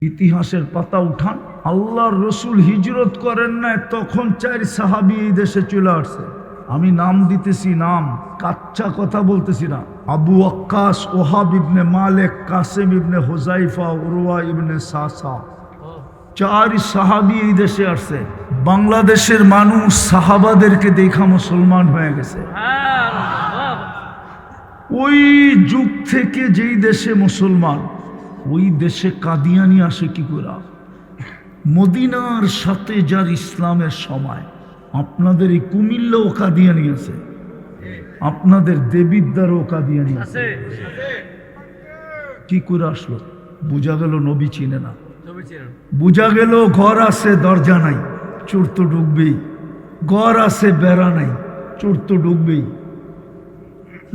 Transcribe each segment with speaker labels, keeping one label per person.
Speaker 1: ইতিহাসের পাতা উঠান, আল্লাহর রসুল হিজরত করেন না তখন 4 সাহাবী এই দেশে চলে আসছে। আমি নাম দিতেছি, নাম কাচ্চা কথা বলতেছি না। আবু ওয়াক্কাস, ওহাব ইবনে মালিক, কাসেম ইবনে হুজাইফা, উরওয়া ইবনে সাসা, 4 সাহাবী এই দেশে আসছে। বাংলাদেশের মানুষ সাহাবাদেরকে দেখা মুসলমান হয়ে গেছে। ওই যুগ থেকে যেই দেশে মুসলমান, ওই দেশে কাদিয়ানি আসে কি করে? মদিনার সাথে যার ইসলামের সময়। আপনাদের এই কুমিল্লাও কাদিয়ানি আছে, আপনাদের দেবিদ্বারও কাদিয়ানি আছে। কি করে আসলো? বোঝা গেল নবী চিনে না, বোঝা গেল ঘর আছে দরজা নাই, চোর তো ঢুকবেই। ঘর আছে বেড়া নাই, চোর তো ঢুকবেই।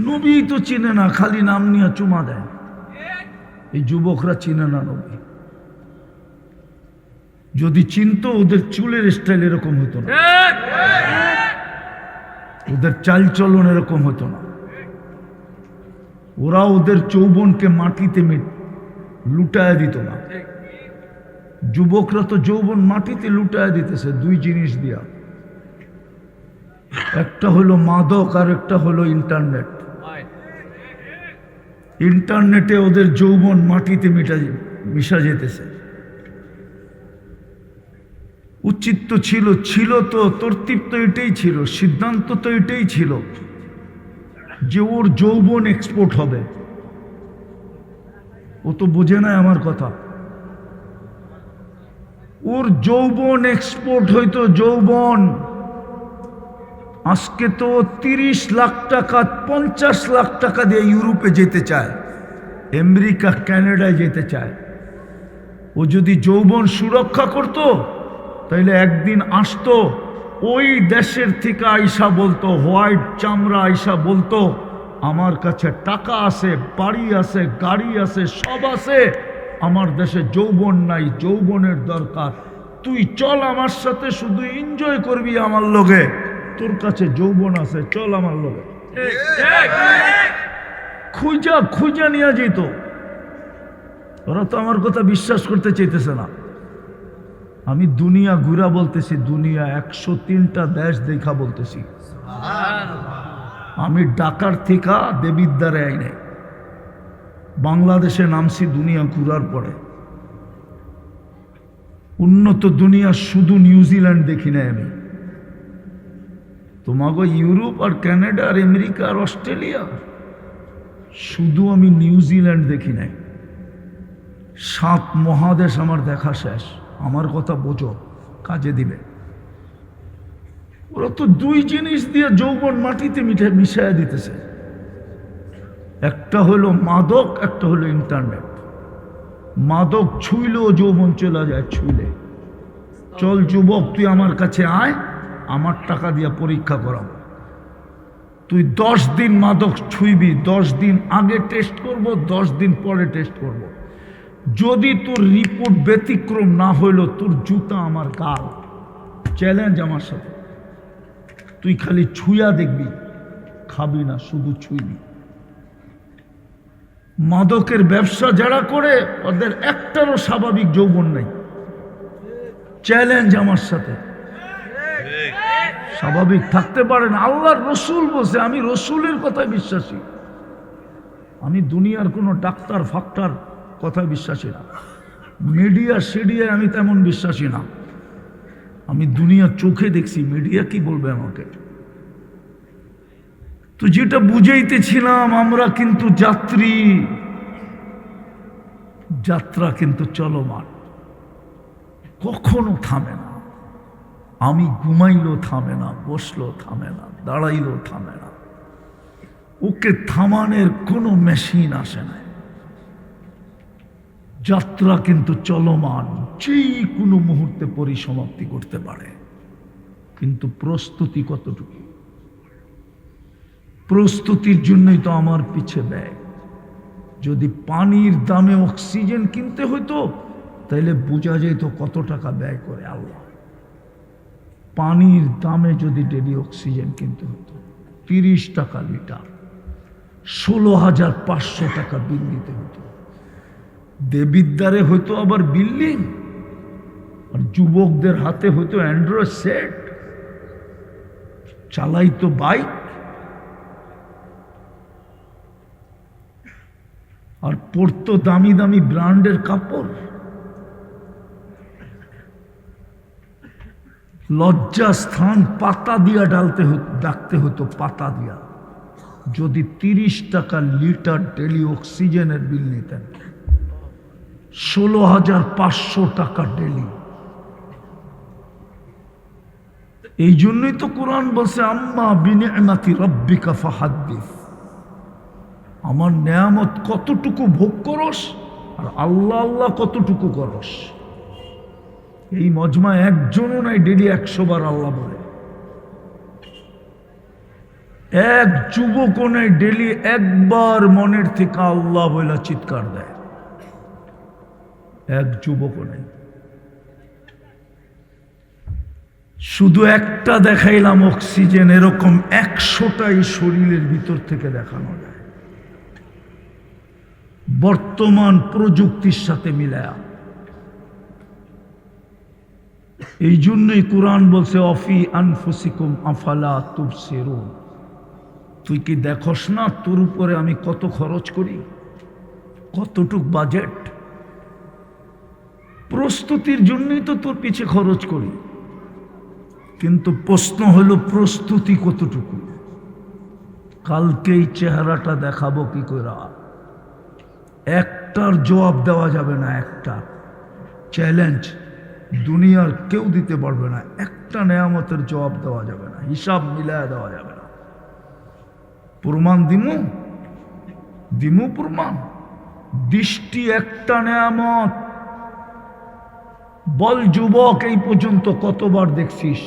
Speaker 1: নবী তো চিনে না, খালি নাম নিয়ে চুমা দেয়। এই যুবকরা চিনে না নবী। যদি চিনতো ওদের চুলের স্টাইল এরকম হতো না, ওদের চালচলন এরকম হতো না। ওরা ওদের যৌবনকে মাটিতে লুটায় দিত না। যুবকরা তো যৌবন মাটিতে লুটায় দিতেছে 2 জিনিস দিয়া। একটা হলো মাদক আর একটা হলো ইন্টারনেট। ইন্টারনেটে ওদের যৌবন মাটিতে মিশা যেতেছে। উচিত তো ছিল তো তরতিব তো এটাই ছিল, সিদ্ধান্ত তো এটাই ছিল যে ওর যৌবন এক্সপোর্ট হবে। ও তো বোঝে না আমার কথা। ওর যৌবন এক্সপোর্ট হইতো, যৌবন। আজকে তো 30 লাখ টাকা 50 লাখ টাকা দিয়ে ইউরোপে যেতে চায়, আমেরিকা কানাডায় যেতে চায়। ও যদি যৌবন সুরক্ষা করত তাইলে একদিন আসতো, ওই দেশের থেকে আইসা বলতো, হোয়াইট চামড়া আইসা বলতো, আমার কাছে টাকা আছে, বাড়ি আছে, গাড়ি আছে, সব আছে, আমার দেশে যৌবন নাই, যৌবনের দরকার। তুই চল আমার সাথে, শুধু এনজয় করবি আমার লগে, তোর কাছে যৌবন আছে, চল আমার লগে। খুঁজা খুঁজা নিয়ে যেত। ওরা তো আমার কথা বিশ্বাস করতে চাইতেছে না। আমি দুনিয়া ঘুরা বলতেছি, দুনিয়া 103টা দেশ দেখা বলতেছি। আমি ঢাকার থেকে দেবিদ্বারে আই নাই, বাংলাদেশে নামছি দুনিয়া ঘুরার পরে। উন্নত দুনিয়া শুধু নিউজিল্যান্ড দেখি নাই আমি। তোমাকে ইউরোপ আর কানাডা আর আমেরিকা আর অস্ট্রেলিয়া, শুধু আমি নিউজিল্যান্ড দেখি নাই। 7 মহাদেশ আমার দেখা শেষ। আমার কথা বোঝো, কাজে দিবে। ওরা তো 2 জিনিস দিয়ে যৌবন মাটিতে মিশাইয়া দিতেছে। একটা হলো মাদক, একটা হলো ইন্টারনেট। মাদক ছুইলেও যৌবন চলে যায়, ছুইলে। চল যুবক, তুই আমার কাছে আয়, আমার টাকা দিয়া পরীক্ষা করাবো। তুই 10 দিন মাদক ছুঁইবি, 10 দিন আগে টেস্ট করব, 10 দিন পরে টেস্ট করব। যদি তোর রিপোর্ট ব্যতিক্রম না হইল, তোর জুতা আমার গাল। চ্যালেঞ্জ আমার সাথে। তুই খালি ছুঁয়া দেখবি, খাবি না, শুধু ছুঁইবি। মাদকের ব্যবসা যারা করে, ওদের একটারও স্বাভাবিক যৌবন নাই। চ্যালেঞ্জ আমার সাথে। স্বাভাবিক থাকতে পারে না। আল্লাহর রসুল বলছে, আমি রসুলের কথায় বিশ্বাসী। আমি দুনিয়ার কোনো ডাক্তার ফাক্তার কথায় বিশ্বাসী না। মিডিয়া সিডিয়ায় আমি তেমন বিশ্বাসী না। আমি দুনিয়া চোখে দেখছি, মিডিয়া কি বলবে আমাকে। তো যেটা বুঝাইতেছিলাম, আমরা কিন্তু যাত্রী, যাত্রা কিন্তু চলমান, কখনো থামে না। আমি ঘুমাইলেও থামে না, বসলেও থামে না, দাঁড়াইলেও থামে না। ওকে থামানোর কোনো মেশিন আসে না। যাত্রা কিন্তু চলমান, যেই কোনো মুহূর্তে পরিসমাপ্তি করতে পারে। কিন্তু প্রস্তুতি কতটুকু? প্রস্তুতির জন্যই তো আমার পিছে ব্যয়। যদি পানির দামে অক্সিজেন কিনতে হইতো, তাইলে বোঝা যেত কত টাকা ব্যয় করে আল্লাহ। পানির দামে যদি ডেলি অক্সিজেন কিনতে হতো, 30 টাকা লিটার, 16,500 টাকা বিল দিতে হতো। দেবিদ্বারে হয়তো আবার বিল্ডিং, আর যুবকদের হাতে হয়তো অ্যান্ড্রয়েড সেট, চালাইতো বাইক, আর পরতো দামি দামি ব্র্যান্ডের কাপড়। লজ্জা স্থান পাতা দিয়া ডাকতে হতো, পাতা দিয়া। যদি 30 টাকা লিটার ডেলি অক্সিজেনের বিল নিতেন, 16,500 টাকা ডেলি। এই জন্যই তো কোরআন বলছে আম্মা বিনিআমাতি রাব্বিকা ফাহাদ্দিস, আমার নেয়ামত কতটুকু ভোগ করস আর আল্লাহ আল্লাহ কতটুকু করস। এই মজমা একজনও নাই ডেলি 100 বার আল্লাহ বলে, এক যুবকও নাই ডেলি একবার মনের থেকে আল্লাহ বলে চিৎকার দেয়, এক যুবকও নেই। শুধু একটা দেখাইলাম অক্সিজেন, এরকম 100টাই শরীরের ভিতর থেকে দেখানো যায় বর্তমান প্রযুক্তির সাথে মিলায়া। এই জন্যই কোরআন বলছে অফি আনফুসিকুম আফালা তুবসিরুন, তুই কি দেখোস না তোর উপরে আমি কত খরচ করি, কতটুক বাজেট। প্রস্তুতির জন্যই তো তোর পিছে খরচ করি, কিন্তু প্রশ্ন হলো প্রস্তুতি কতটুকু। কালকেই চেহারাটা দেখাবো কি করে, একটার জবাব দেওয়া যাবে না, একটা চ্যালেঞ্জ দুনিয়ার কেউ দিতে পারবে না, একটা নেয়ামতের জবাব দেওয়া যাবে না, হিসাব মিলায় দেওয়া যাবে না। প্রমাণ দিমু প্রমাণ। দৃষ্টি একটা নেয়ামত। বল যুবক, এই পর্যন্ত কতবার দেখছিস,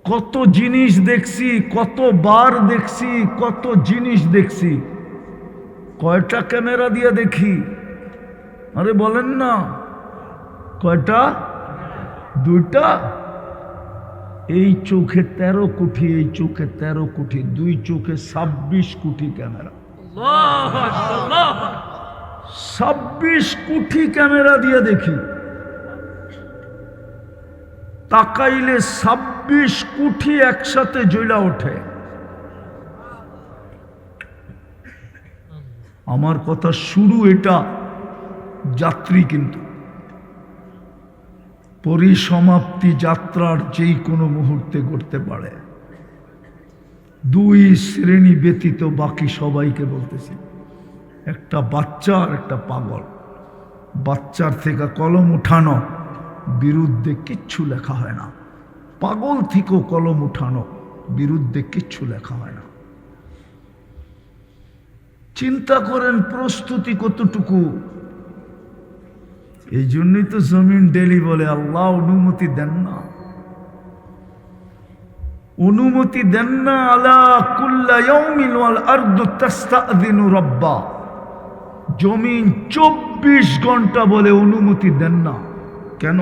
Speaker 1: কত জিনিস দেখছি, কতবার দেখছি, কত জিনিস দেখছি। কয়টা ক্যামেরা দিয়ে দেখি? আরে বলেন না, কয়টা? 2টা। এই চোখে 13 কোটি, এই চোখে 13 কোটি, 2 চোখে 26 কোটি ক্যামেরা। 26 কোটি ক্যামেরা দিয়ে দেখি। তাকাইলে 26 কোটি একসাথে জ্বলা ওঠে। আমার কথা শুরু এটা, যাত্রী কিন্তু পরিসমাপ্তি যাত্রার যেই কোনো মুহূর্তে ঘটতে পারে। 2 শ্রেণী ব্যতীত বাকি সবাইকে বলতেছি, একটা বাচ্চা আর একটা পাগল। বাচ্চার থেকে কলম উঠানো, বিরুদ্ধে কিচ্ছু লেখা হয় না। পাগল থেকেও কলম উঠানো, বিরুদ্ধে কিচ্ছু লেখা হয় না। চিন্তা করেন প্রস্তুতি কতটুকু। এই জন্যই তো জমিন ডেলি বলে আল্লাহ অনুমতি দেন না, অনুমতি দেন না। আলা কুল্লা ইয়াউমিন ওয়াল আরদু তাস্তাযিনু রাব্বা, জমিন 24 ঘন্টা বলে অনুমতি দেন না। কেন?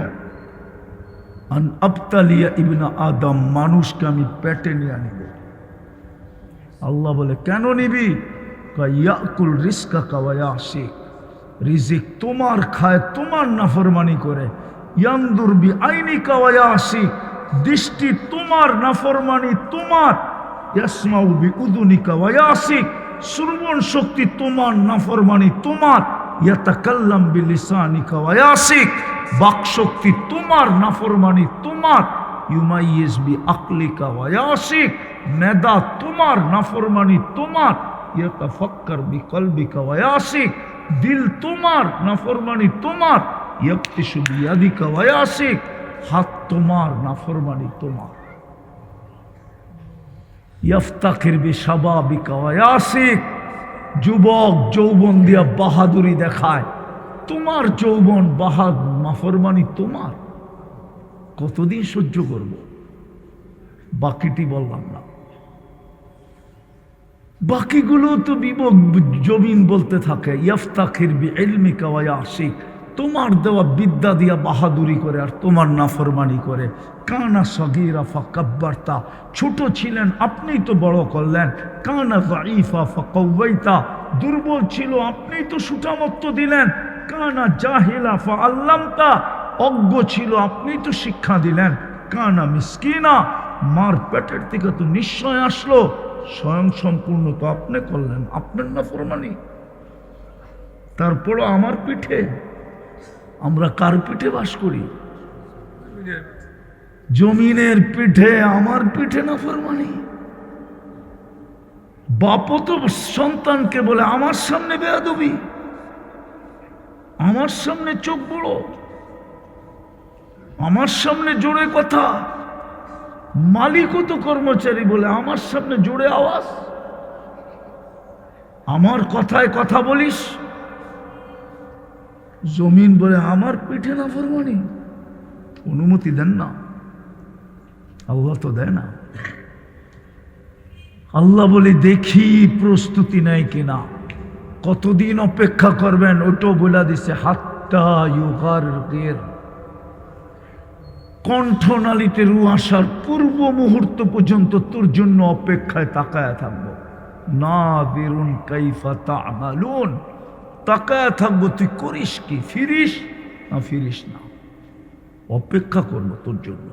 Speaker 1: আন আবতালিয়া ইবনা আদম, মানুষকে আমি পেটে নিয়ে নিব। আল্লাহ বলে কেন নিবি? ইয়াকুল রিজকাকা ওয়া ইয়াসি, রিজিক তোমার খায়, তোমার নাফরমানি করে। ইয়ানদুর বিআইনিকা ওয়া ইয়াসি, দৃষ্টি তোমার, নাফরমানি তোমার। ইয়াসমাউ বিউযুনিকা ওয়া ইয়াসি, শ্রবণ শক্তি তোমার, নাফরমানি তোমার। ইয়াতাকাল্লাম বিলিসানিকা ওয়া ইয়াসি, বাক শক্তি তোমার, নাফরমানি তোমার। ইউমাইয়িজ বিআকলিকা ওয়া ইয়াসি, মেধা তোমার, নাফরমানি তোমার। ইয়াতাফাক্কার বিকলবিকা ওয়া ইয়াসি, দিল তোমার, নাফরমানি তোমার। ইয়াকতিশু বিয়াদিকা ওয়া ইয়াসি, হাত তোমার, নাফরমানি তোমার। ইফতাখির বিশাবাবিকা ওয়া ইয়াসি, যুবক যৌবন দিয়া বাহাদুরি দেখায়, তোমার যৌবন নাফরমানি তোমার। কতদিন সহ্য করব? বাকিটি বললাম না, বাকিগুলো তো জমিন বলতে থাকে। ইফতাখির বিইলমিকা ওয়া ইয়াসি, তোমার দেওয়া বিদ্যা দিয়া বাহাদুরি করে আর তোমার নাফরমানি করে। কানা সগীরা ফাকাব্বারতা, ছোট ছিলেন আপনি তো বড় করলেন। কানা যায়ীফা ফাকাওয়াইতা, দুর্বল ছিল, আপনি তো সুঠামত্ব দিলেন। কানা জাহিলা ফাআল্লামতা, অজ্ঞ ছিল, আপনি তো শিক্ষা দিলেন। কানা মিসকিনা, মার পেটের থেকে তো নিশ্চয় আসলো, স্বয়ং সম্পূর্ণ তো আপনি করলেন, আপনার নাফরমানি। তারপরও আমার পিঠে, আমরা কার পিঠে বাস করি? জমিনের পিঠে, আমার পিঠে নাফরমানি। বাপও তো সন্তানকে বলে আমার সামনে বেয়াদবি, আমার সামনে চোখ বড়, আমার সামনে জোরে কথা। মালিকও তো কর্মচারী বলে আমার সামনে জোরে আওয়াজ, আমার কথায় কথা বলিস। জমিন বলে আমার পিঠে নাফরমানি, অনুমতি দেন না, আল্লাহ তো দেয় না। আল্লাহ বলে দেখি প্রস্তুতি নেয় কিনা, কতদিন অপেক্ষা করবেন ওটাও বলে দিছে। হাত্তা ইউগারগির, কণ্ঠনালীতে রু আসার পূর্ব মুহূর্ত পর্যন্ত তোর জন্য অপেক্ষায় তাকায় থাকবো। নাযিরুন কাইফা তা'মালুন, তাকায় থাকবো তুই করিস কি, ফিরিস না ফিরিস না, অপেক্ষা করবো তোর জন্য।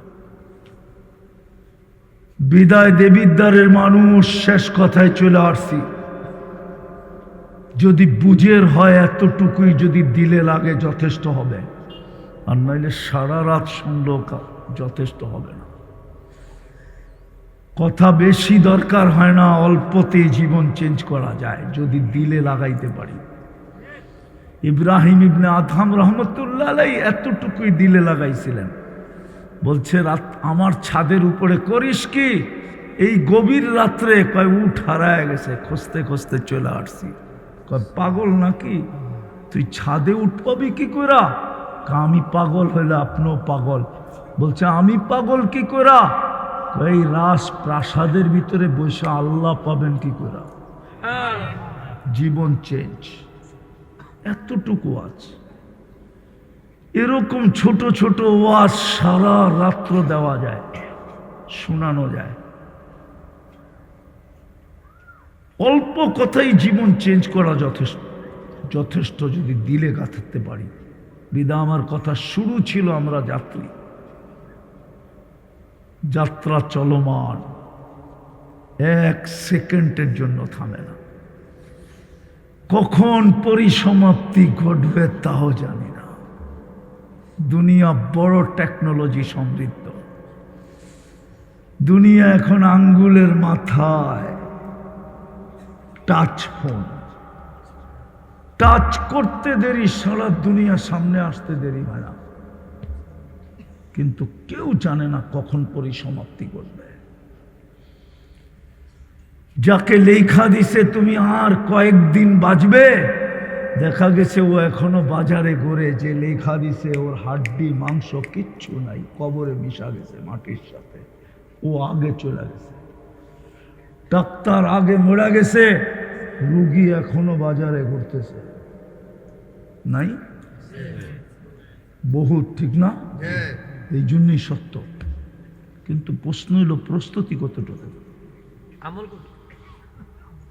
Speaker 1: বিদায় দেবিদ্বারের মানুষ, শেষ কথায় চলে আসছি। যদি বুঝের হয় এতটুকুই যদি দিলে লাগে যথেষ্ট হবে, আর নইলে সারা রাত শুনলেও যথেষ্ট হবে না। কথা বেশি দরকার হয় না, অল্পতেই জীবন চেঞ্জ করা যায় যদি দিলে লাগাইতে পারি। ইব্রাহিম ইবনে আদহাম রহমতুল্লাহ আলাইহি এতটুকুই দিলে লাগাইছিলেন। বলছে রাত আমার ছাদের উপরে করিস কি, এই গভীর রাত্রে? কয় উঠ হারায় গেছে, খুঁজতে খুঁজতে চলে আসছি। কয় পাগল নাকি তুই, ছাদে উঠ পাবি কি করা? আমি পাগল হইলে আপনিও পাগল। বলছে আমি পাগল কি করা? এই রাস প্রাসাদের ভিতরে বসে আল্লাহ পাবেন কি করা? জীবন চেঞ্জ এতটুকু আছে। এরকম ছোট ছোট ওয়াজ সারা রাত্র দেওয়া যায়, শোনানো যায়। অল্প কথাই জীবন চেঞ্জ করা যথেষ্ট, যথেষ্ট যদি দিলে গাঁথাতে পারি। বিদা আমার কথা শুরু ছিল, আমরা যাত্রী, যাত্রা চলমান, এক সেকেন্ডের জন্য থামে না। কখন পরিসমাপ্তি ঘটবে তাও জানি না। দুনিয়া বড় টেকনোলজি সমৃদ্ধ, দুনিয়া এখন আঙ্গুলের মাথায় টাচ ফোন, টাচ করতে দেরি, সারা দুনিয়া সামনে আসতে দেরি হয় না। কিন্তু কেউ জানে না কখন পরিসমাপ্তি ঘটবে। যাকে লেখা দিছে তুমি আর কয়েকদিন বাঁচবে, দেখা গেছে ও এখনো বাজারে ঘুরে, যে লেখা দিছে ওর হাড্ডি মাংস কিচ্ছু নাই, কবরে মিশা গেছে মাটির সাথে, ও আগে চলে গেছে। ডাক্তার আগে মরে গেছে, রুগী এখনো বাজারে ঘুরতেছে। নাই বহুত, ঠিক না? এই জন্যই সত্য। কিন্তু প্রশ্ন হলো প্রস্তুতি কতটুকু,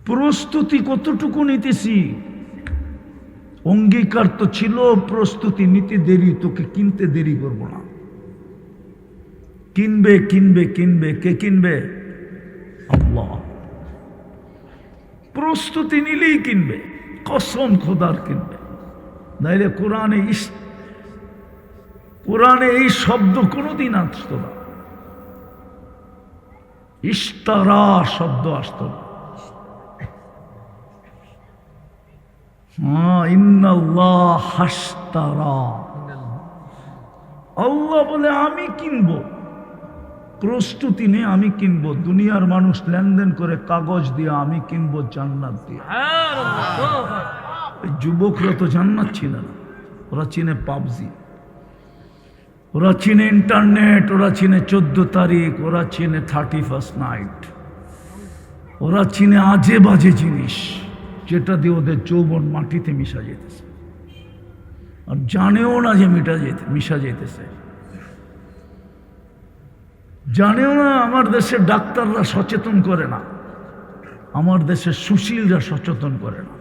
Speaker 1: প্রস্তুতি কতটুকু নিতেছি? অঙ্গীকার তো ছিল প্রস্তুতি নিতে দেরি, তোকে কিনতে দেরি করবো না। কিনবে কিনবে কিনবে, কে কিনবে? আল্লাহ। প্রস্তুতি নিলেই কিনবে, কসম খোদার কিনবে। নাইলে কোরআনে এই শব্দ কোনোদিন আসতো না, ইশতারা শব্দ আসতো না। ইন্নাল্লাহ হাশতারা, আল্লাহ বলে আমি কিনবো। প্রস্তুতি নেই, আমি কিনবো। দুনিয়ার মানুষ লেনদেন করে কাগজ দিয়ে, আমি কিনবো জান্নাত দিয়ে। যুবকরা তো জান্নাত ছিল না, ওরা চিনে পাবজি, ওরা চিনে ইন্টারনেট, ওরা চিনে 14 তারিখ, ওরা চিনে 31st নাইট, ওরা চিনে আজে বাজে জিনিস, যেটা দিয়ে ওদের যৌবন মাটিতে মিশা যেতেছে, আর জানেও না যে মিশা যেতেছে। জানেও না। আমার দেশের ডাক্তাররা সচেতন করে না, আমার দেশের সুশীলরা সচেতন করে না।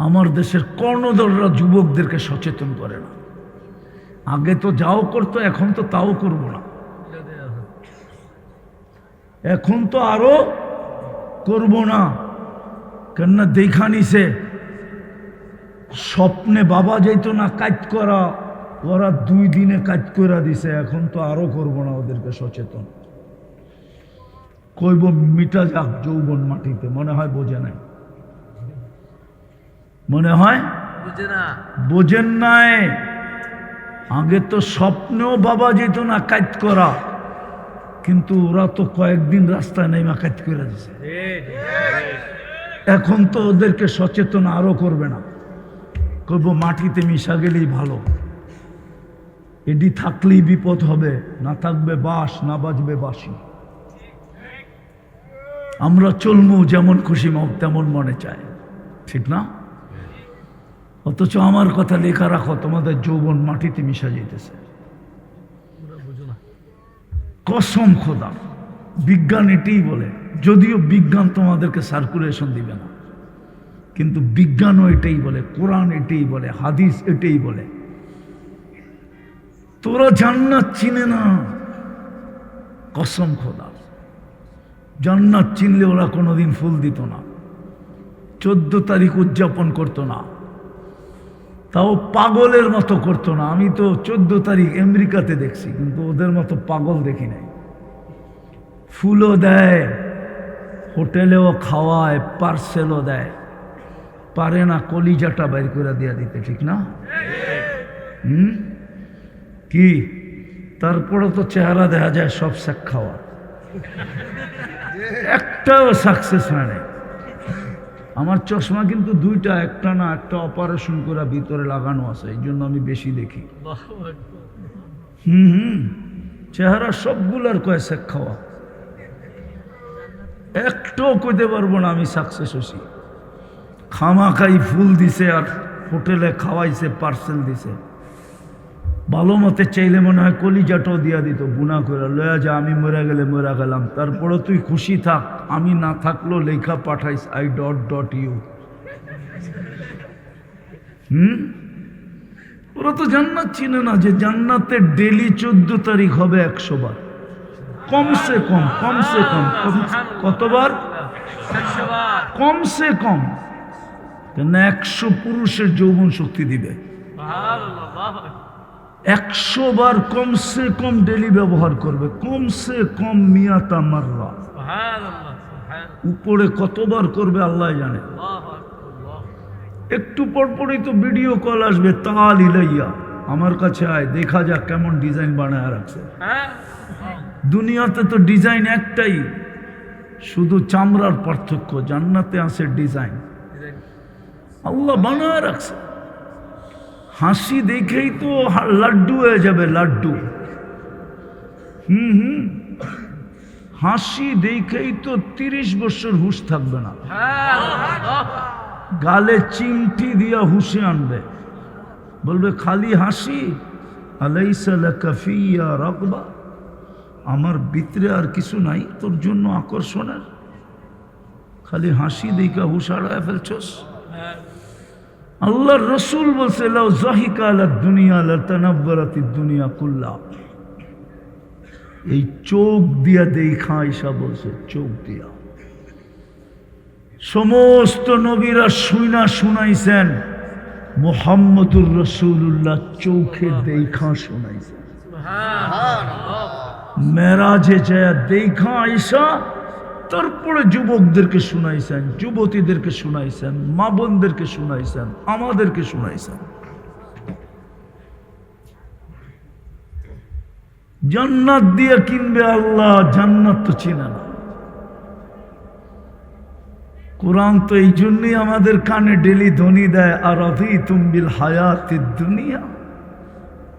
Speaker 1: আমার দেশের কর্ণধররা যুবকদেরকে সচেতন করে না। আগে তো যাও করতো, এখন তো তাও করব না, এখন তো আরো করব না। কেননা দেখা নিছে স্বপ্নে বাবা যাইতো না কাজ করা, ওরা 2 দিনে কাজ করে দিছে। এখন তো আরো করব না, ওদেরকে সচেতন কইব মিটা যাক যৌবন মাটিতে। মনে হয় বোঝে নাই, মনে হয় বোঝেন নাই। আগে তো স্বপ্নেও বাবা যেত না কাজ করা, কিন্তু ওরা তো কয়েকদিন রাস্তায় নেমা কাজ করে দিছে। এখন তো ওদেরকে সচেতন আরো করবে না, কইব মাটিতে মিশা গেলেই ভালো, এডি থাকলেই বিপদ হবে, না থাকবে বাস, না বাজবে বাঁশি। আমরা চলমু যেমন খুশি তেমন মনে চায়, ঠিক না? অথচ আমার কথা লেখা রাখো, তোমাদের যৌবন মাটিতে মিশা যেতেছে। কসম খোদা, বিজ্ঞান এটাই বলে। যদিও বিজ্ঞান তোমাদেরকে সার্কুলেশন দিবে না, কিন্তু বিজ্ঞানও এটাই বলে, কোরআন এটাই বলে, হাদিস এটাই বলে। তোরা জান্নাত চিনে না, কসম খোদা, জান্নাত চিনলে ওরা কোনোদিন ফুল দিত না, 14 তারিখ উদযাপন করতো না, তাও পাগলের মতো করতো না। আমি তো 14 তারিখ আমেরিকাতে দেখছি, কিন্তু ওদের মতো পাগল দেখি নাই। ফুলও দেয়, হোটেলেও খাওয়ায়, পার্সেলও দেয়, পারে না কলিজাটা বাইর করে দিয়া দিতে, ঠিক না? কি তারপরে তো চেহারা দেখা যায় সব শেখ খাওয়া, একটাও সাকসেস হয় নাই। আমার চশমা কিন্তু 2টা, একটা না, একটা অপারেশন করে ভিতরে লাগানো আছে, এই জন্য আমি বেশি দেখি। চেহারা সবগুলার কয় শেখ খাওয়া, একটাও কইতে পারবো না আমি সাকসেস হয়েছি। খামাখাই ফুল দিছে আর হোটেলে খাওয়াইছে, পার্সেল দিছে। ভালো মতে চাইলে মনে হয় কলিজাটাও দিয়া দিত, বুনা করে লয়া যা, আমি মরে গেলে মরে গেলাম, তারপরে তুই খুশি থাক, আমি না থাকলেও লেখা পাঠাইস I.U। ওরা তো জান্নাত চিনে না, যে জান্নাতে ডেলি 14 তারিখ হবে 100 বার, কমসে কম, কমসে কম। কতবার? কমসে কম। কেন 100 পুরুষের যৌবন শক্তি দিবে। 100 বার কমসে কম ডেলি ব্যবহার করবে, কমসে কম মিয়াতা মাররা। উপরে কতবার করবে আল্লাহ জানে। একটু পরপরই তো ভিডিও কল আসবে, তাল ইলাইয়া, আমার কাছে আয়, দেখা যাক কেমন ডিজাইন বানায় রাখছে। দুনিয়াতে তো ডিজাইন একটাই, শুধু চামড়ার পার্থক্য। জান্নাতে আছে ডিজাইন, আল্লাহ বানায় রাখছে। হাসি দেখেই তো লাড্ডু হয়ে যাবে, লাড্ডু। হাসি দেখেই তো 30 বছর হুশ থাকবে না, গালে চিমটি দিয়া হুশে আনবে, বলবে খালি হাসি, আলাইসা লাকা ফিয়া রাগবা, আমার ভিতরে আর কিছু নাই তোর জন্য আকর্ষণের, খালি হাসি দেখা হুশ হারায় ফেলছস। আল্লাহর রসুল বলছে, লাউ যাহিকা আলা দুনিয়া লাতানাব্বারাতিদ দুনিয়া কুল্লা। এই চোখ দিয়া দেখা আয়েশা বলছে, চোখ দিয়া। সমস্ত নবীরা শুনা শুনাইছেন, মুহাম্মদুর রাসূলুল্লাহ চোখে দেখা শুনাইছেন। মেরাজে যায় দেখা আয়েশা, তারপরে যুবকদেরকে শুনাইছেন, যুবতীদেরকে শুনাইছেন, মা বোনদেরকে শুনাইছেন, আমাদেরকে শুনাইছেন। জান্নাত দিয়ে কিনবে আল্লাহ, জান্নাত তো চিনে না। কোরআন তো এই জন্যই আমাদের কানে ডেলি ধ্বনি দেয়, আর রাদিতুম বিল হায়াতিদ দুনিয়া।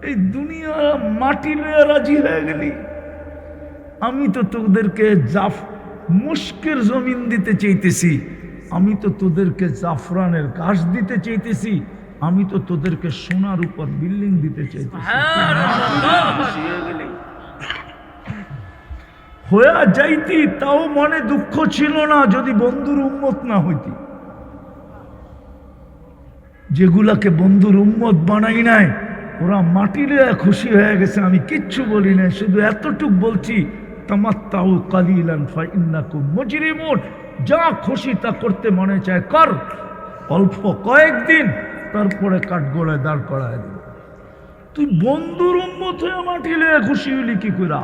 Speaker 1: এই দুনিয়া মাটি লয়ে রাজি হয়ে গেলি। আমি তো তোদেরকে মুস্কের জমিন দিতে চাইতেছি, আমি তো তোদেরকে জাফরানের ঘাস দিতে চাইতেছি, আমি তো তোদেরকে সোনার উপর বিল্ডিং দিতে চাইতেছি। হয়ে যাইতি তাও মনে দুঃখ ছিল না, যদি বন্ধুর উম্মত না হইতি। যেগুলাকে বন্ধুর উম্মত বানাই নাই, ওরা মাটি লইয়া খুশি হয়ে গেছে। আমি কিচ্ছু বলি নাই, শুধু এতটুক বলছি, তামাত্তাউ কালিলান ফাইন্নাকুম মুজরিমুন। যা খুশি তা করতে মনে চায় কর, অল্প কয়েকদিন, তারপরে কাঠগড়ায় দাঁড় করায় দিন। তুই বন্ধুর উম্মত হয়ে মাটি লইয়া খুশি হইলি কি কইরা?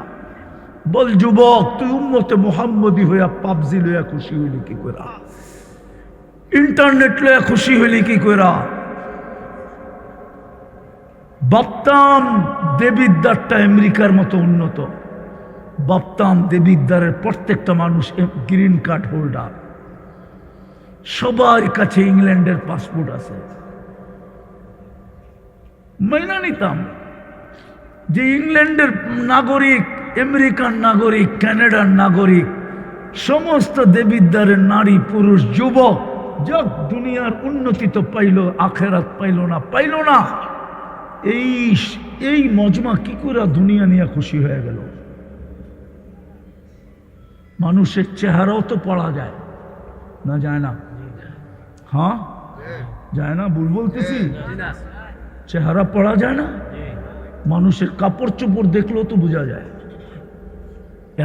Speaker 1: বল যুবক, তুই উম্মতে মুহাম্মদী হইয়া পাবজি লইয়া খুশি হইলি কি কইরা? ইন্টারনেট লইয়া খুশি হইলি কি কইরা? ভাবতাম দেবিদ্বারটা আমেরিকার মতো উন্নত, ভাবতাম দেবিদ্বারের প্রত্যেকটা মানুষ গ্রিন কার্ড হোল্ডার, সবার কাছে ইংল্যান্ডের পাসপোর্ট আছে। মাইনা নিতাম যে ইংল্যান্ডের নাগরিক, আমেরিকান নাগরিক, কানাডার নাগরিক, সমস্ত দেবিদ্বারের নারী পুরুষ যুবক যা দুনিয়ার উন্নতি তো পাইল, আখেরাত পাইল না। এই মজমা কি করে দুনিয়া নিয়ে খুশি হয়ে গেল? মানুষের চেহারাও তো পড়া যায় না, যায় না? হ্যাঁ যায় না? ভুল বলতেছি? চেহারা পড়া যায় না? মানুষের কাপড় চোপড় দেখলেও তো বোঝা যায়,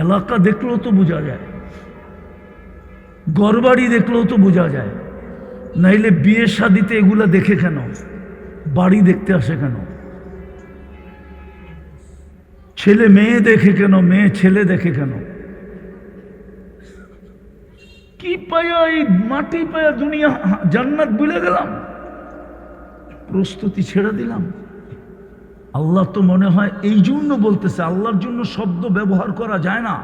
Speaker 1: এলাকা দেখলেও তো বোঝা যায়, ঘরবাড়ি দেখলেও তো বোঝা যায়। নাইলে বিয়ে শাদিতে এগুলা দেখে কেন? বাড়ি দেখতে আসে কেন? ছেলে মেয়ে দেখে কেন? মেয়ে ছেলে দেখে কেন? কি পায়া, এই মাটি পায়া দুনিয়া জান্নাত ভুলে গেলাম, প্রস্তুতি ছেড়ে দিলাম। আল্লাহ তো মনে হয় এই জন্য বলতেছে, আল্লাহর জন্য শব্দ ব্যবহার করা যায় না,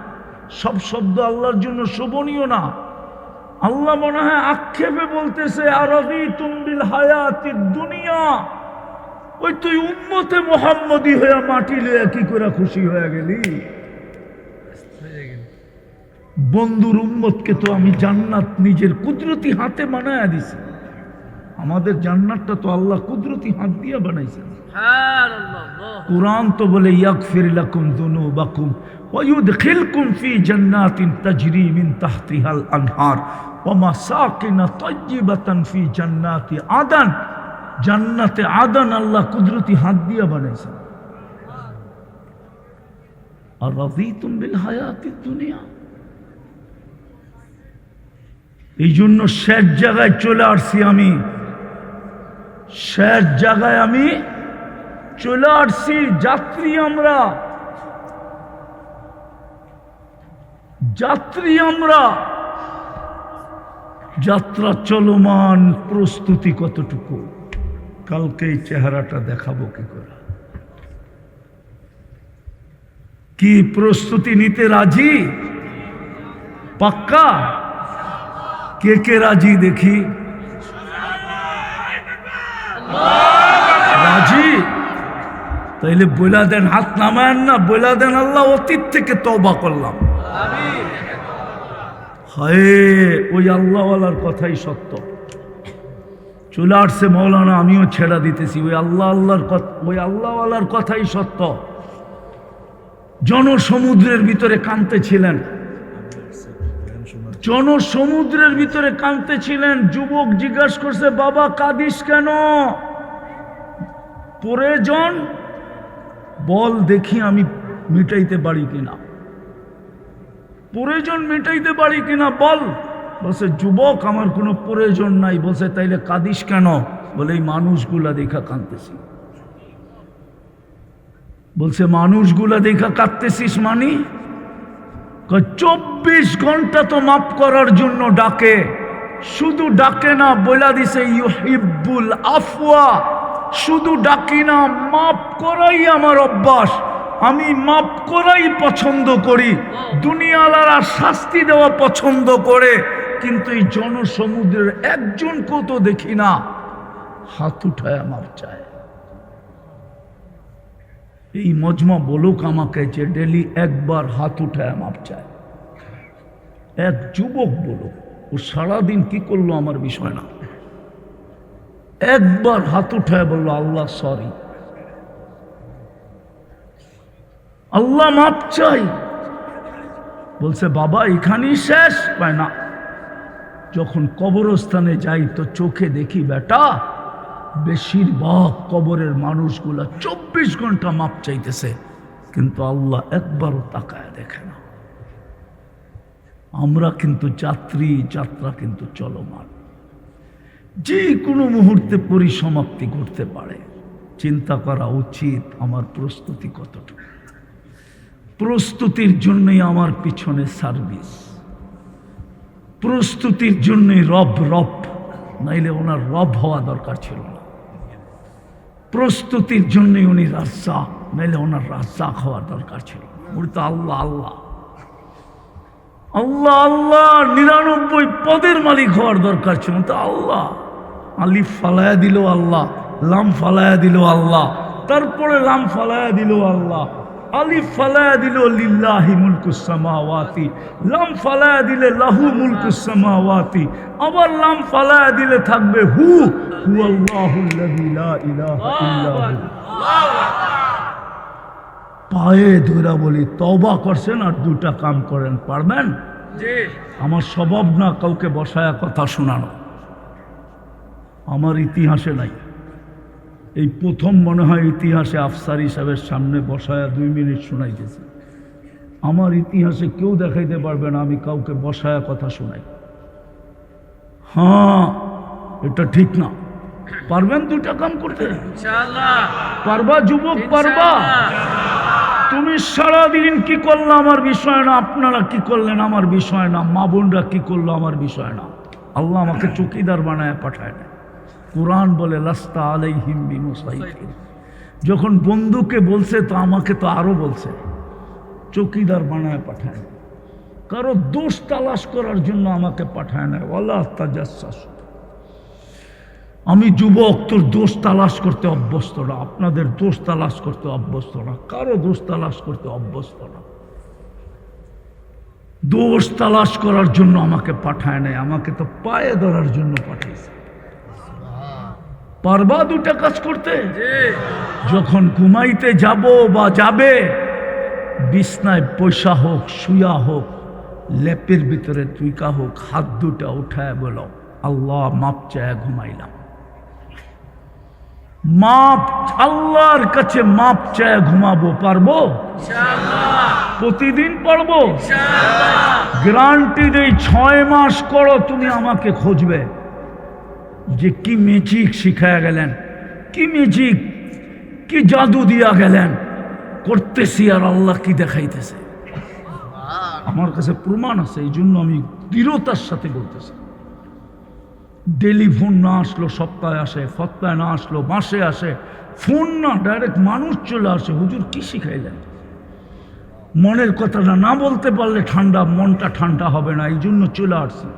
Speaker 1: সব শব্দ আল্লাহর জন্য শোভনীয় না। আল্লাহ মনে হয় আক্ষেপে বলতেছে, আরাদিতুম বিল হায়াতিদ দুনিয়া, ওই তুই উম্মতে মুহাম্মদী হয়ে মাটি লইয়া কি করে খুশি হয়ে গেলি? বন্ধুর উম্মতকে তো আমি জান্নাত নিজের কুদরতি হাতে বানায়া দিছি। আমাদের জান্নাতটা তো আল্লাহ কুদরতি হাত দিয়ে বানাইছেন। কুরআন তো বলে ইয়াগফির লাকুম যুনুবাকুম ওয়া ইউদখিলকুম ফি জান্নাতিন তাজরি মিন তাহতিহাল আনহার ওয়া মাসাকিন তাইয়্যিবাতান ফি জান্নাতি আদান। জান্নাতে আদান আল্লাহ কুদরতি হাত দিয়ে বানাইছেন। আর রাযীতুম বিল হায়াতিদ দুনিয়া, এই জন্য শেষ জায়গায় চলে আসছি আমি, শেষ জায়গায় আমি চলে আসছি। যাত্রী আমরা, যাত্রা চলমান। প্রস্তুতি কতটুকু? কালকে এই চেহারাটা দেখাবো কি করে? কি প্রস্তুতি নিতে রাজি? পাক্কা? কে কে রাজি দেখি? রাজি? তাইলে বইলা দেন, হাত নামায়েন না, বইলা দেন আল্লাহ অতীত থেকে তওবা করলাম। হায়, ওই আল্লাহওয়ালার কথাই সত্য। চলে আসছে মৌলানা, আমিও ছেড়া দিতেছি। ওই আল্লাহওয়ালার কথাই সত্য। জনসমুদ্রের ভিতরে কাঁদতেছিলেন, জনসমুদ্রের ভিতরে কাঁদতেছিলেন। যুবক জিজ্ঞাসা করছে, বাবা কাঁদিস কেন? প্রয়োজন বল দেখি আমি মিটাইতে পারি কিনা, প্রয়োজন মিটাইতে পারি কিনা বল। বলছে, যুবক আমার কোনো প্রয়োজন নাই। বলছে, তাইলে কাঁদিস কেন? বলে, এই মানুষগুলা দেখা কাঁদতেছি। বলছে, মানুষগুলা দেখা কাঁদতেছিস মানি? 24 ঘন্টা তো মাফ করার জন্য ডাকে, শুধু ডাকে না, বইলা দিছে ইউহিব্বুল আফওয়া। শুধু ডাকি না, মাফ করাই আমার অভ্যাস। আমি মাফ করাই পছন্দ করি। দুনিয়ালারা শাস্তি দেওয়া পছন্দ করে, কিন্তু এই জনসমুদ্রের একজনকেও তো দেখি না হাত উঠায় মাফ চায়। এই মজমা বলুক আমাকে যে ডেলি একবার হাত উঠায় মাপ চায়। এক যুবক বলুক, ও সারাদিন কি করলো আমার বিষয় না, একবার হাত উঠায় বললো, আল্লাহ সরি, আল্লাহ মাপ চাই। বলছে, বাবা এখানেই শেষ? পায় না, যখন কবরস্থানে যাই তো চোখে দেখি বেটা বেশিরভাগ কবরের মানুষগুলা 24 ঘন্টা মাপ চাইতেছে, কিন্তু আল্লাহ একবারও তাকায় দেখে না। আমরা কিন্তু যাত্রা কিন্তু চলমান, যে কোনো মুহূর্তে পরিসমাপ্তি ঘটতে পারে। চিন্তা করা উচিত আমার প্রস্তুতি কতটুকু। প্রস্তুতির জন্যই আমার পিছনে সার্ভিস, প্রস্তুতির জন্যই রব, নাইলে ওনার রব হওয়া দরকার ছিল না। প্রস্তুতির জন্যই উনি রাজ্জাক, নাইলে ওনার রাজ্জাক হওয়ার দরকার ছিল। উনি তো আল্লাহ আল্লাহ আল্লাহ আল্লাহ 99 পদের মালিক হওয়ার দরকার ছিল। তো আল্লাহ আলিফ ফালায়া দিল আল্লাহ, লাম ফালায়া দিল আল্লাহ, তারপরে লাম ফালায়া দিল আল্লাহ, আলিফ ফালায়া দিল লিল্লাহি মুলকুস সামাওয়াতি, লাম ফালায়া দিলে লাহু মুলকুস সামাওয়াতি, আবার লাম ফালায়া দিলে থাকবে হুয়াল্লাহুল্লাযী লা ইলাহা ইল্লা হু। পায়ে ধরা বলি তওবা করছেন আর দুটা কাম করেন, পারবেন? আমার স্বভাব না কাউকে বসায়া কথা শোনানো, আমার ইতিহাসে নাই। এই প্রথম মনে হয় ইতিহাসে আফসার হিসাবের সামনে বসায়া 2 মিনিট শোনাইতেছি। আমার ইতিহাসে কেউ দেখাইতে পারবে না আমি কাউকে বসায়া কথা শোনাই। হ্যাঁ, এটা ঠিক না। পারবেন দুটা কাম করতে? পারবা যুবক, পারবা? তুমি সারাদিন কি করলে আমার বিষয় না, আপনারা কি করলেন আমার বিষয় না, মা বোনরা কি করলো আমার বিষয় না। আল্লাহ আমাকে চৌকিদার বানায় পাঠায় না। কুরআন বলে লাস্তা আলাইহিম বিমুসাইতির। যখন বন্ধুকে বলছে তো আমাকে তো আরো বলছে, চৌকিদার বানায় পাঠায় না। কারো দোষ তালাশ করার জন্য আমাকে পাঠায় না। ওয়ালা তাজাসসাস। আমি যুবক, তোর দোষ তালাশ করতে অভ্যস্ত না, আপনাদের দোষ তালাশ করতে অভ্যস্ত না, কারো দোষ তালাশ করতে অভ্যস্ত না। দোষ তালাশ করার জন্য আমাকে পাঠায় নাই, আমাকে তো পায়ে ধরার জন্য পাঠিয়েছে। পারবা দুটা কাজ করতে? যখন ঘুমাইতে যাব বা যাবে, বিছনায় পয়সা হোক, শুয়া হোক, লেপের ভিতরে তুইকা হোক, হাত দুটা উঠায় বলো আল্লাহ মাপ চায় ঘুমাইলাম। মাপ, আল্লাহর কাছে মাপ চায় ঘুমাবো। পারবো? প্রতিদিন পারবো? গ্যারান্টি দেই 6 মাস করো, তুমি আমাকে খুঁজবে যে কি ম্যাজিক শিখায়া গেলেন, কি ম্যাজিক, কি জাদু দিয়া গেলেন। করতেছি আর আল্লাহ কি দেখাইতেছে। আমার কাছে প্রমাণ আছে, এই জন্য আমি দৃঢ়তার সাথে বলতেছি। ডেলি ফোন না আসলো সপ্তাহে আসে, সপ্তাহে না আসলো মাসে আসে, ফোন না ডাইরেক্ট মানুষ চলে আসে, হুজুর কি শিখাইলেন। মনের কথাটা না বলতে পারলে ঠান্ডা, মনটা ঠান্ডা হবে না, এই জন্য চলে আসছি।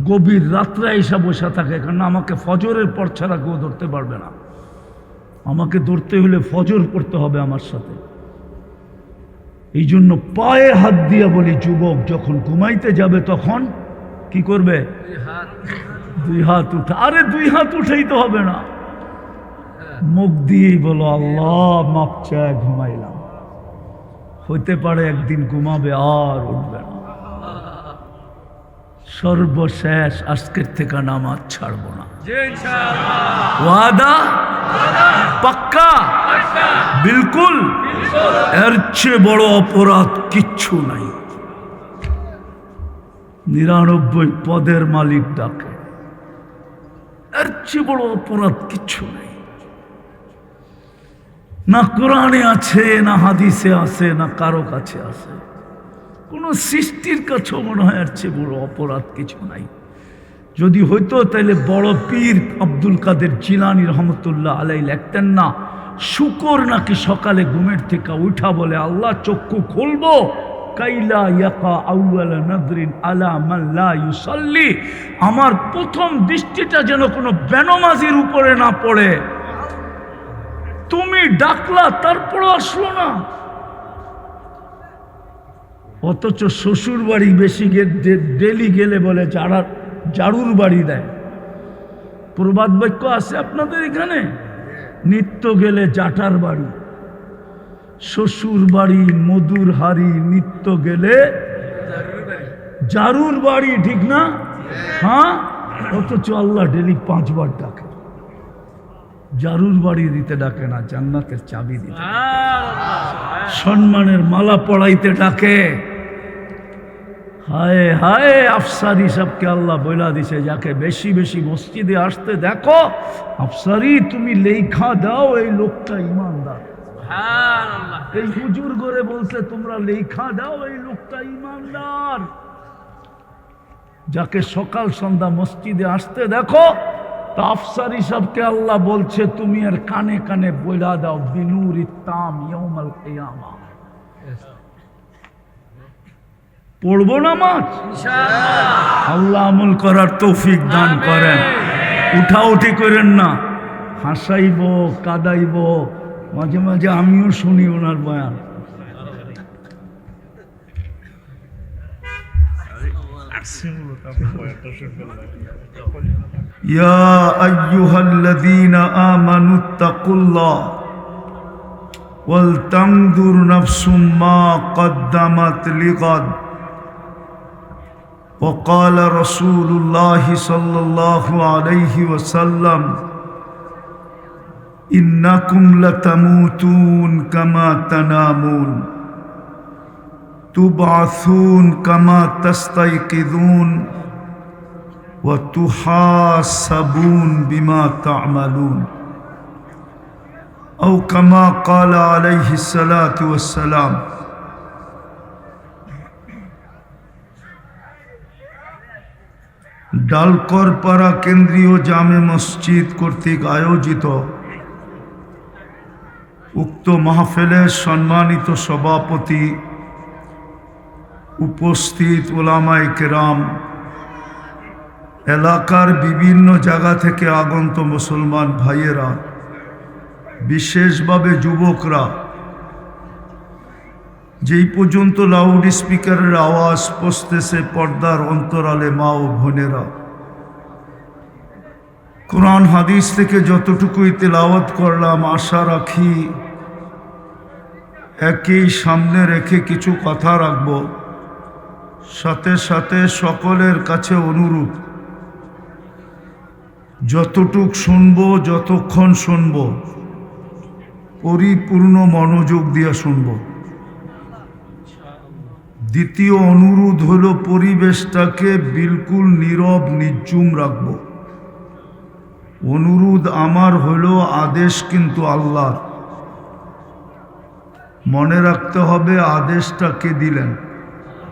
Speaker 1: গভীর রাত্রে এসে বসে থাকে, কারণ আমাকে ফজরের পর ছাড়া কেউ ধরতে পারবে না। আমাকে ধরতে হলে ফজর পড়তে হবে আমার সাথে। এই জন্য পায়ে হাত দিয়া বলি, যুবক যখন ঘুমাইতে যাবে তখন কি করবে? 2 হাত উঠা। আরে 2 হাত উঠেই তো হবে না, মুখ দিয়েই বলো আল্লাহ মাপ চায় ঘুমাইলাম। হইতে পারে একদিন ঘুমাবে আর উঠবে না। সর্বশেষ আজকের থেকে নামাজ ছাড়বো না। ওয়াদা? পাক্কা? বিলকুল। এর চেয়ে বড় অপরাধ কিচ্ছু নাই। 99 পদের মালিক ডাকে, এর চেয়ে বড় অপরাধ কিচ্ছু নেই। না কোরআনে আছে, না হাদিসে আছে, না কারো কাছে আছে। কোন সৃষ্টির কাছেও মনে হয় এর চেয়ে বড় অপরাধ কিছু নাই। যদি হইতো তাহলে বড় পীর আব্দুল কাদের জিলানী রহমতুল্লাহ আলাইহি লিখতেন না, শুকর নাকি সকালে ঘুমের থেকে উঠা বলে আল্লাহ চক্ষু খুলবো কাইলা ইয়াকা আউয়ালা নাদরিন আলা মান লা ইউসাল্লি, আমার প্রথম দৃষ্টিটা যেন কোনো বেনমাজির উপরে না পড়ে। তুমি ডাকলা তারপর আসলো না। অথচ শ্বশুর বাড়ি বেশি ডেলি গেলে বলে ঝাড়ুর বাড়ি দেয়। প্রবাদ বাক্য আছে আপনাদের এখানে, নিত্য গেলে জাটার বাড়ি, শ্বশুর বাড়ি মধুর হাড়ি, নিত্য গেলে ঝাড়ুর বাড়ি, ঠিক না? হ্যাঁ, অথচ আল্লাহ ডেলি 5 বার ডাকে। জারুর বাড়ি দিতে ডাকে না, জান্নাতের চাবি দিতে, সম্মানের মালা পড়াইতে ডাকে। হায় হায়, আফসারি সবকে আল্লাহ বইলা দিছে, যাকে বেশি বেশি মসজিদে আসতে দেখো, আফসারি তুমি লেখা দাও এই লোকটা ইমানদার। এই হুজুর করে বলছে তোমরা লেখা দাও এই লোকটা ইমানদার। যাকে সকাল সন্ধ্যা মসজিদে আসতে দেখো, তা আফসারি সবকে আল্লাহ বলছে তুমি এর কানে কানে বইলা দাও বিনুরি তাম ইয়াউমাল কিয়ামা। পড়বো নামাজ ইনশাআল্লাহ, আল্লাহ আমল করার তৌফিক দান করেন। উঠাউঠি করেন না, হাসাইব কাদাইব, মাঝে মাঝে আমিও শুনি ওনার বয়ান। ইয়া আইয়ুহাল্লাযীনা আমানুত্তাকুল্লাহ ওয়াল তানজুর নাফসুম মা কদ্দামাত লিগাদ। وقال رسول الله صلى الله عليه وسلم إنكم لتموتون كما تنامون تبعثون كما تستيقظون وتحاسبون بما تعملون أو كما قال عليه الصلاة والسلام। ডালকরপাড়া কেন্দ্রীয় জামে মসজিদ কর্তৃক আয়োজিত উক্ত মাহফিলের সম্মানিত সভাপতি, উপস্থিত উলামায়ে কেরাম, এলাকার বিভিন্ন জায়গা থেকে আগত মুসলমান ভাইয়েরা, বিশেষভাবে যুবকরা, যেই পর্যন্ত লাউড স্পিকারের আওয়াজ পৌঁছতেছে পর্দার অন্তরালে মা ও বোনেরা, কোরআন হাদিস থেকে যতটুকুই তেলাওয়াত করলাম, আশা রাখি একই সামনে রেখে কিছু কথা রাখব। সাথে সাথে সকলের কাছে অনুরোধ, যতটুক শুনব, যতক্ষণ শুনব, পরিপূর্ণ মনোযোগ দিয়ে শুনব। দ্বিতীয় অনুরোধ হলো পরিবেশটাকে বিলকুল নীরব নির্জুম রাখব। অনুরোধ আমার হলো, আদেশ কিন্তু আল্লাহর। মনে রাখতে হবে আদেশটা কে দিলেন?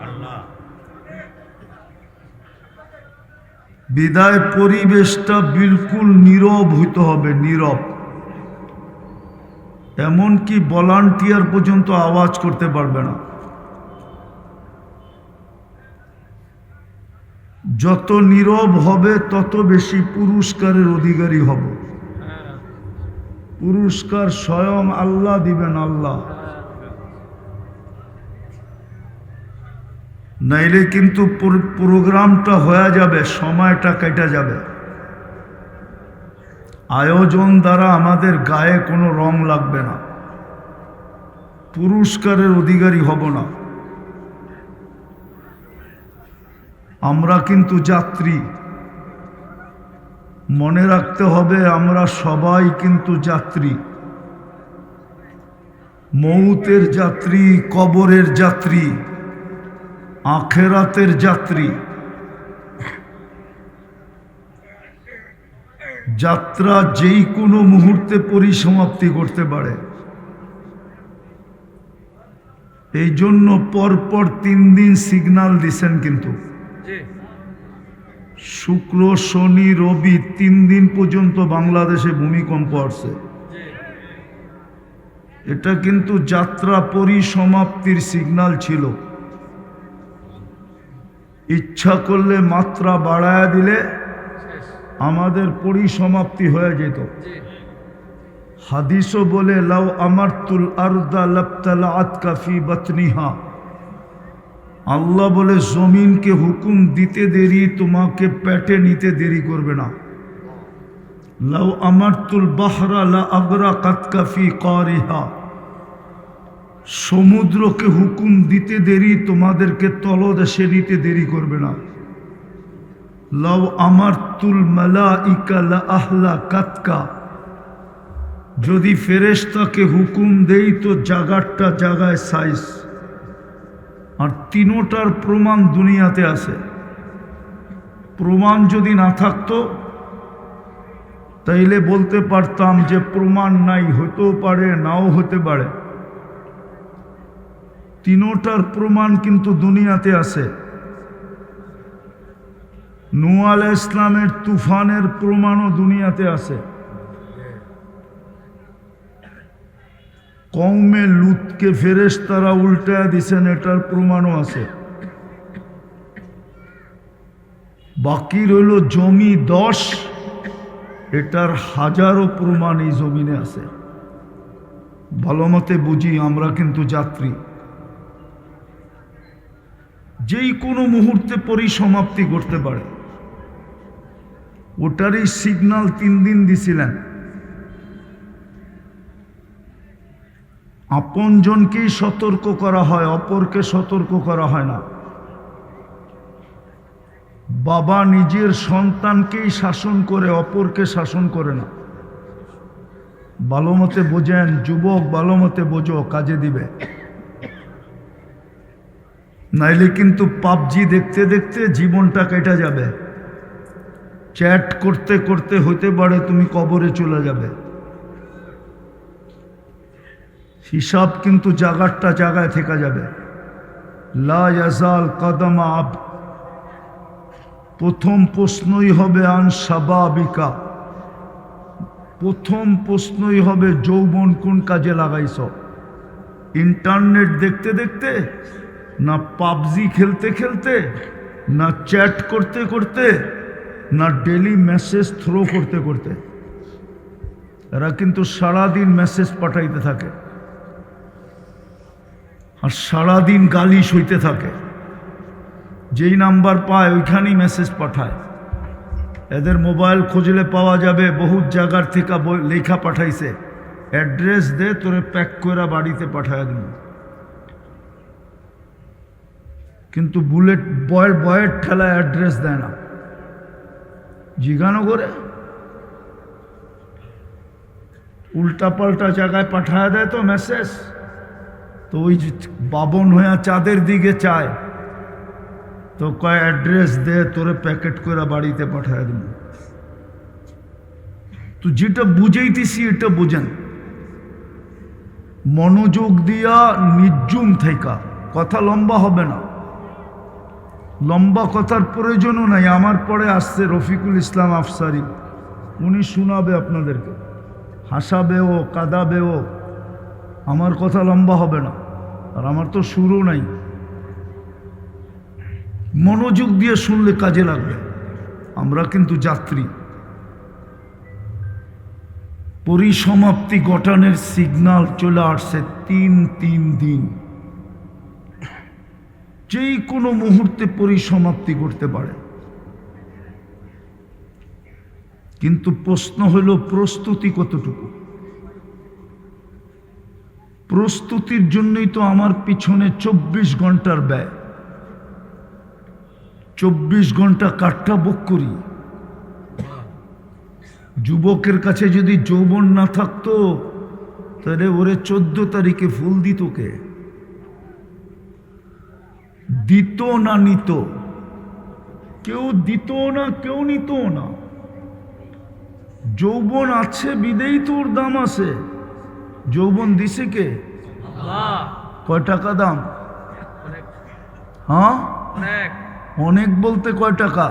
Speaker 1: আল্লাহ। বিদায় পরিবেশটা বিলকুল নীরব হইতে হবে, নীরব। এমনকি ভলান্টিয়ার পর্যন্ত আওয়াজ করতে পারবে না। যত নীরব হবে তত বেশি পুরস্কারের অধিকারী হব। পুরস্কার স্বয়ং আল্লাহ দিবেন, আল্লাহ। নাইলে কিন্তু প্রোগ্রামটা হয়ে যাবে, সময়টা কেটে যাবে। আয়োজন দ্বারা আমাদের গায়ে কোনো রং লাগবে না, পুরস্কারের অধিকারী হব না। আমরা কিন্তু যাত্রী, মনে রাখতে হবে আমরা সবাই কিন্তু যাত্রী। মৌতের যাত্রী, কবরের যাত্রী, আখেরাতের যাত্রী। যাত্রা যেই কোনো মুহূর্তে পরিসমাপ্তি করতে পারে। এই জন্য পরপর 3 দিন সিগন্যাল দিছেন, কিন্তু শুক্র শনি রবি 3 দিন পর্যন্ত বাংলাদেশে ভূমিকম্প আসছে। এটা কিন্তু যাত্রা পরিসমাপ্তির সিগন্যাল ছিল। ইচ্ছা করলে মাত্রা বাড়ায়া দিলে আমাদের পরিসমাপ্তি হয়ে যেত। হাদিসও বলে, লাউ আমারতুল আরদা লাবতালাআতকা ফি বাতনিহা। আল্লাহ বলে জমিনকে হুকুম দিতে দেরি তোমাকে পেটে নিতে দেরি করবে না। লাউ আমারতুল বাহরা লা আগরাকাতকা ফি কারিহা। সমুদ্রকে হুকুম দিতে দেরি তোমাদেরকে তলদেশে নিতে দেরি করবে না। লাউ আমারতুল মালাইকা লা আহলাকাতকা। যদি ফেরেশতাকে হুকুম দেই তো জাগারটা জাগায় সাইজ, আর তিনোটার প্রমাণ দুনিয়াতে আছে। প্রমাণ যদি না থাকতো তাইলে বলতে পারতাম যে প্রমাণ নাই, হতেও পারে নাও হতে পারে। তিনোটার প্রমাণ কিন্তু দুনিয়াতে আছে। নূহ আলাইহিস ইসলামের তুফানের প্রমাণও দুনিয়াতে আছে। কওমে লুতকে ফেরেশতারা উল্টায়া দিছেন, এটার প্রমাণও আছে। বাকি রইল জমি 10, এটার হাজারো প্রমাণ এই জমিনে আছে। ভালো মতে বুঝি, আমরা কিন্তু যাত্রী, যেই কোনো মুহূর্তে পরিসমাপ্তি করতে পারে। ওটারই সিগন্যাল 3 দিন দিছিলেন। আপনজনকেই সতর্ক করা হয়, অপরকে সতর্ক করা হয় না। বাবা নিজের সন্তানকেই শাসন করে, অপরকে শাসন করে না। ভালো মতে বোঝেন যুবক, ভালো মতে বোঝো, কাজে দিবে। নাইলে কিন্তু পাবজি দেখতে দেখতে জীবনটা কেটে যাবে। চ্যাট করতে করতে হতে পারে তুমি কবরে চলে যাবে। হিসাব কিন্তু জাগারটা জায়গায় থেকে যাবে। লা ইয়াজাল কদমা আব, প্রথম প্রশ্নই হবে আন শাবাবিকা, প্রথম প্রশ্নই হবে যৌবন কোন কাজে লাগাইছ। ইন্টারনেট দেখতে দেখতে, না পাবজি খেলতে খেলতে, না চ্যাট করতে করতে, না ডেলি মেসেজ থ্রো করতে করতে। এরা কিন্তু সারাদিন মেসেজ পাঠাইতে থাকে আর সারাদিন গালি সইতে থাকে। যেই নাম্বার পায় ওইখানেই মেসেজ পাঠায়। এদের মোবাইল খুঁজলে পাওয়া যাবে, বহুত জায়গার থেকে লেখা পাঠাইছে, অ্যাড্রেস দে, তোরে প্যাক করে বাড়িতে পাঠায় দিন। কিন্তু বুলেট বয়ের ঠেলায় অ্যাড্রেস দেয় না, জিজ্ঞানো করে উল্টা পাল্টা জায়গায় পাঠায় দেয় তো মেসেজ। তো ওই বাবন হয়ে চাঁদের দিকে চায়, তো কয় অ্যাড্রেস দে, তোরে প্যাকেট করে বাড়িতে পাঠায় দিন। তো যেটা বুঝাইতেছি এটা বুঝেন, মনোযোগ দিয়া নির্জুম থাকা। কথা লম্বা হবে না, লম্বা কথার প্রয়োজনও নাই। আমার পরে আসছে রফিকুল ইসলাম আফসারি, উনি শোনাবে আপনাদেরকে, হাসাবেও কাঁদাবেও। আমার কথা লম্বা হবে না, আর আমার তো সুরও নাই। মনোযোগ দিয়ে শুনলে কাজে লাগবে। আমরা কিন্তু যাত্রী। পরিসমাপ্তি ঘটানোর সিগন্যাল চলে আসছে 3 দিন। যেই কোনো মুহূর্তে পরিসমাপ্তি করতে পারে। কিন্তু প্রশ্ন হল প্রস্তুতি কতটুকু। প্রস্তুতির জন্যই তো আমার পিছনে 24 ঘন্টার ব্যয়। 24 ঘন্টা কাঠটা বুক করি। যুবকের কাছে যদি যৌবন না থাকতো তাহলে ওরে 14 তারিখে ফুল দিত কে? দিত না নিত? কেউ দিত না, কেউ নিত না। যৌবন আছে বিদেই তোর দাম আছে। যৌবন দিছে কে? কয় টাকা দাম? হ্যাঁ, অনেক বলতে কয় টাকা?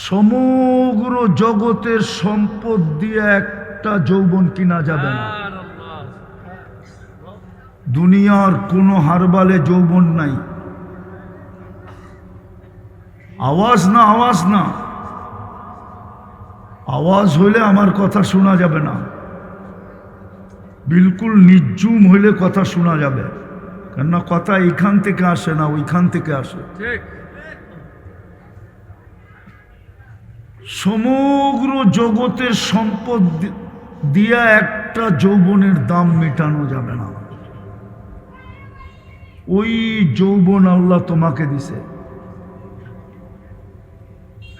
Speaker 1: সমগ্র জগতের সম্পদ দিয়ে একটা যৌবন কিনা যাবে না। দুনিয়ার কোনো হারবালে যৌবন নাই। আওয়াজ না, আওয়াজ না, আওয়াজ হইলে আমার কথা শোনা যাবে না। বিলকুল নির্জুম হইলে কথা শোনা যাবে, কেননা কথা এখান থেকে আসে না, ওইখান থেকে আসে। সমগ্র জগতের সম্পদ দিয়া একটা যৌবনের দাম মেটানো যাবে না। ওই যৌবন আল্লাহ তোমাকে দিছে।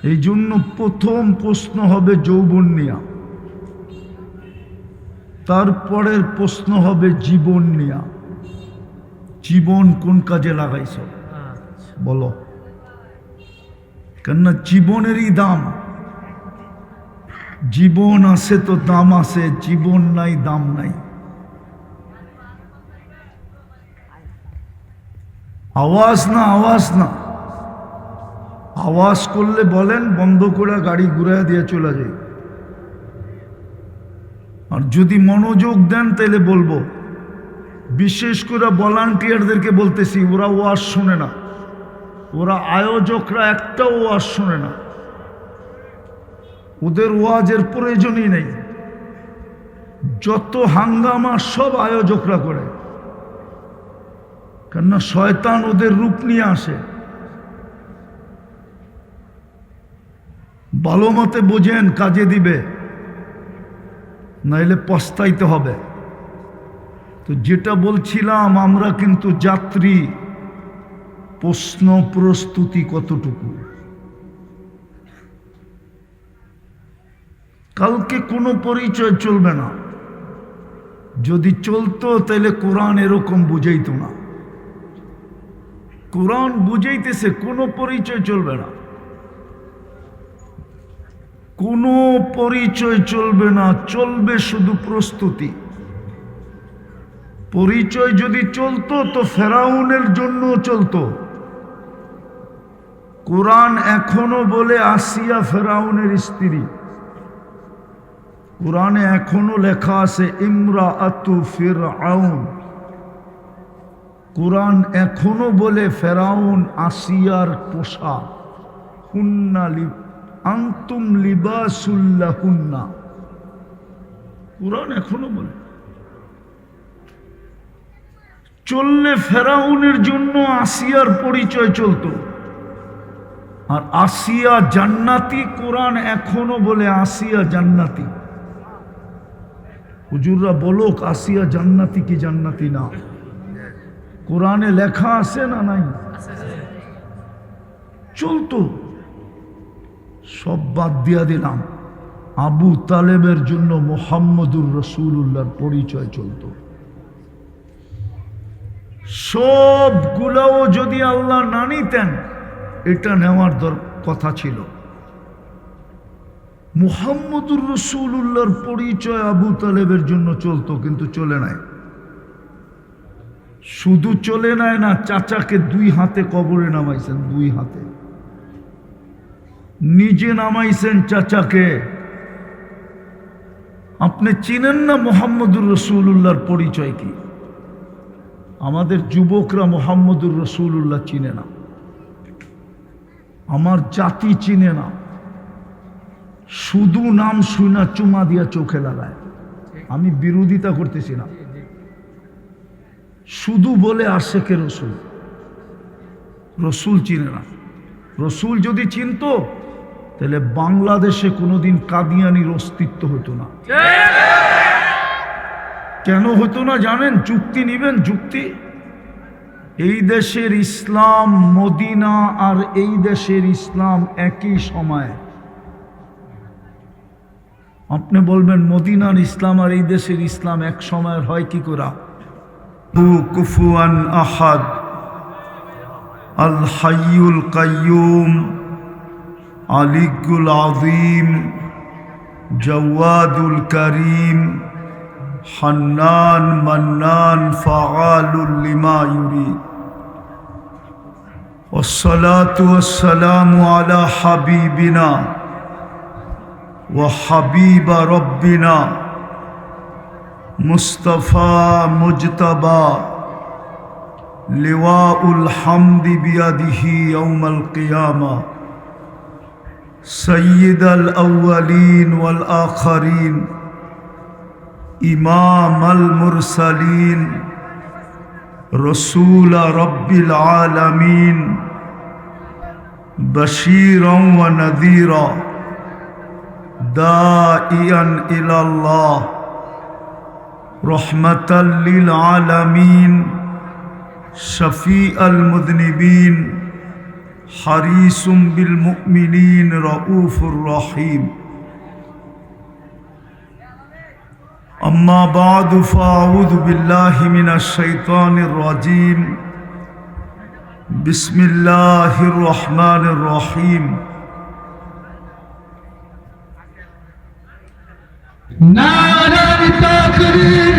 Speaker 1: এই জন্য প্রথম প্রশ্ন হবে যৌবন নিয়া। তারপরের প্রশ্ন হবে জীবন নিয়া। জীবন কোন কাজে লাগাইছো বলো? কেননা জীবনেরই দাম। জীবন আছে তো দাম আছে, জীবন নাই দাম নাই। আওয়াজ না, আওয়াজ না। আওয়াজ করলে বলেন, বন্ধ করে গাড়ি ঘুরাইয়া দিয়ে চলে যায়। আর যদি মনোযোগ দেন তাহলে বলবো। বিশেষ করে ভলান্টিয়ারদেরকে বলতেছি, ওরা ওয়াজ শোনে না, ওরা আয়োজকরা একটাও ওয়াজ শোনে না, ওদের ওয়াজের প্রয়োজনই নেই। যত হাঙ্গামা সব আয়োজকরা করে, কেননা শয়তান ওদের রূপ নিয়ে আসে। ভালো মতে বোঝেন, কাজে দিবে, নাইলে পস্তাইতে হবে। তো যেটা বলছিলাম, আমরা কিন্তু যাত্রী। প্রশ্ন প্রস্তুতি কতটুকু? কালকে কোনো পরিচয় চলবে না। যদি চলতো তাহলে কোরআন এরকম বুঝাইতো না। কোরআন বুঝাইতেছে, কোনো পরিচয় চলবে না, কোনো পরিচয় চলবে না, চলবে শুধু প্রস্তুতি। পরিচয় যদি চলতো তো ফেরাউনের জন্য চলতো। কোরআন এখনো বলে আসিয়া ফেরাউনের স্ত্রী। কোরআনে এখনো লেখা আছে ইমরাআতু ফিরআউন। কোরআন এখনো বলে ফেরাউন আসিয়ার পোশাক। হুন্না আনতুম লিবাসুল্লাহুন্না। কোরআন এখনো বলে। চললে ফেরাউনের জন্য আসিয়ার পরিচয় চলতো। আর আসিয়া জান্নাতি, কোরআন এখনো বলে আসিয়া জান্নাতি। হুজুররা বলুক আসিয়া জান্নাতি কি জান্নাতি না। কোরআনে লেখা আছে না নাই? চলতো। সব বাদ দিয়া দিলাম। আবু তালেবের জন্য মুহাম্মদুর রাসূলুল্লাহর পরিচয় চলতো। সবগুলাও যদি আল্লাহ না নিতেন, এটা নেওয়ার কথা ছিল। মুহাম্মদুর রাসূলুল্লাহর পরিচয় আবু তালেবের জন্য চলতো, কিন্তু চলে নাই। শুধু চলে নাই না, চাচাকে 2 হাতে কবরে নামাইছেন, 2 হাতে। নিজে নামাইছেন চাচাকে। আপনি চিনেন না মুহাম্মদুর রাসূলুল্লাহর পরিচয় কি? আমাদের যুবকরা মুহাম্মদুর রাসূলুল্লাহ চিনে না, আমার জাতি চিনে না। শুধু নাম শুনা চুমা দিয়া চোখে লাগায়। আমি বিরোধিতা করতেছি না, শুধু বলে আশেকে রসুল। রসুল চিনে না। রসুল যদি চিনতো তাহলে বাংলাদেশে কোনোদিন কাদিয়ানির অস্তিত্ব হতো না। কেন হতো না জানেন? যুক্তি নিবেন, যুক্তি। এই দেশের ইসলাম মদিনা আর এই দেশের ইসলাম একই সময়। আপনি বলবেন মদিনার ইসলাম আর এই দেশের ইসলাম এক সময়ের হয় কি করে? কুফুয়ান আহাদ, আল হাইয়ুল কাইয়ুম, আলিকুল আযীম, জাওয়াদুল করিম, হান্নান মান্নান ফাআলুল লিমা ইউরিদ। ওয়াসসালাতু ওয়াসসালামু আলা হাবিবিনা ওয়া হাবিবা রব্বিনা মুস্তাফা মুজতাবা লিওয়াউল হামদি বিয়াদিহি ইয়াউমাল কিয়ামা সাইয়্যিদাল আউওয়ালিন ওয়াল আখিরিন ইমামাল মুরসালিন রাসূল রাব্বিল আলামিন বাশীরান ওয়া নাযীরা দাইয়ান ইলাল্লাহ রহমাতাল লিল আলামিন শফিআল মুযনিবিন হারিসুম বিল মুমিনিন রাউফুর রহিম। أما بعد فأعوذ بالله من الشيطان الرجيم بسم الله الرحمن الرحيم
Speaker 2: নারায়ে তাকবীর